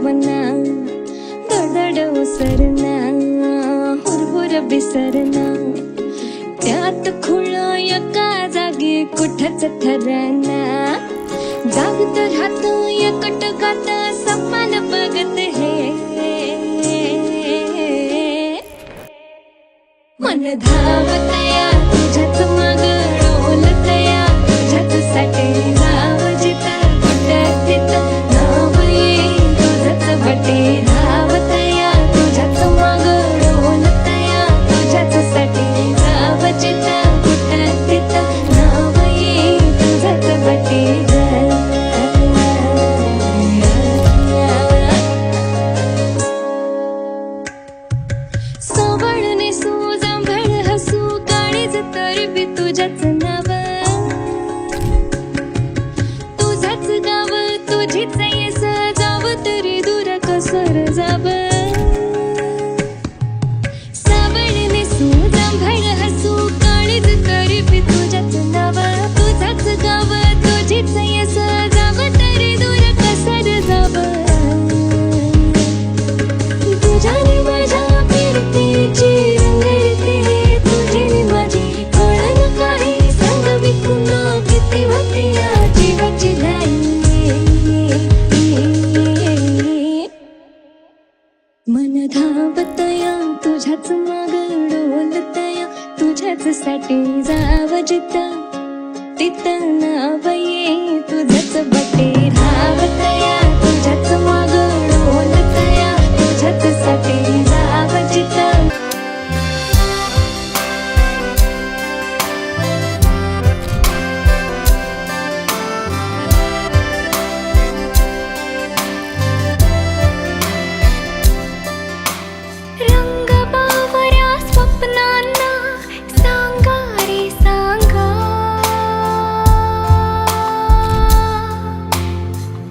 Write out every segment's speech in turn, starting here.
भावना दडदड उसरना हुरहुर बिसरना त्यात खुळ एका जागी कुठच ठरना जागत राहतो एकटकात सपन बघत हे मन धावतया तुझ्याच माग डोलतया तुझ्याच साठी राव जिथं कुठं तिथं नाव येईल तुझंच बटे धावतया तुझ्याच माग डोलतया तुझ्याच साठी राव जिथं कुठं तिथं नाव येईल तुझंच बटे सोबळने सुजांभळ हसू काळीज तर बी तुझ्याच नाव तुझाच गाव तुझीच येस जाव तरी दूर कसर जाव साबळने सुजांभळ हसू काळीज तर बी तुझ्याच नाव तुझाच गाव तुझीच येस जाव तरी दूर कसर जाव तुझ्याने माझ्या फिरतीची रंगरती तुझी माझी कळण काही संग विकून किती होती या जीवाची लाई मन धावतया तुझ्याच माग डोलतया तुझ्याच साठी जाव जिथं तिथं नाव ये तुझंच बटे धावतया तुझ्याच माग डोलतया तुझ्याच साठी जाव जिथं रंग बावऱ्या स्वप्नांना सांगा रे सांगा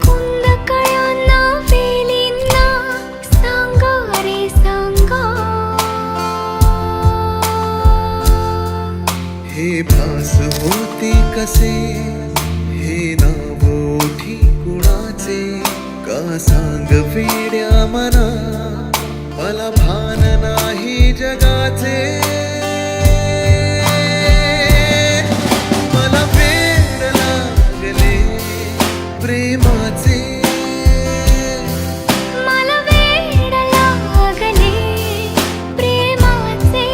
कुंदकळ्यांना वेलींना सांगा रे सांगा हे भास होते कसे हे नाव ओठी कुणाचे का सांग वेड्या मना मला भान नाही जगाचे मला वेड लागले प्रेमाचे मला वेड लागले प्रेमाचे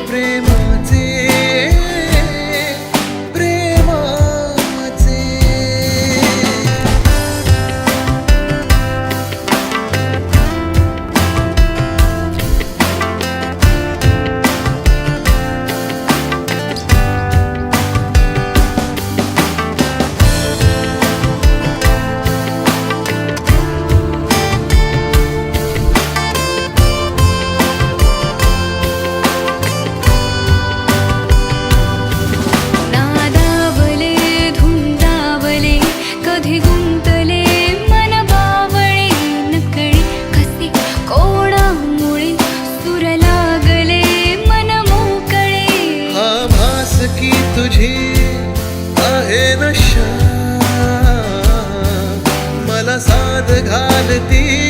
प्रेमाचे प्रेमाचे नादावले धुंदावले कधी गुंतले मन बावळे नकळी कसे कोणामुळे सूर लागले मन मोकळे हा भास की तुझी आहे नशा मला साध घालती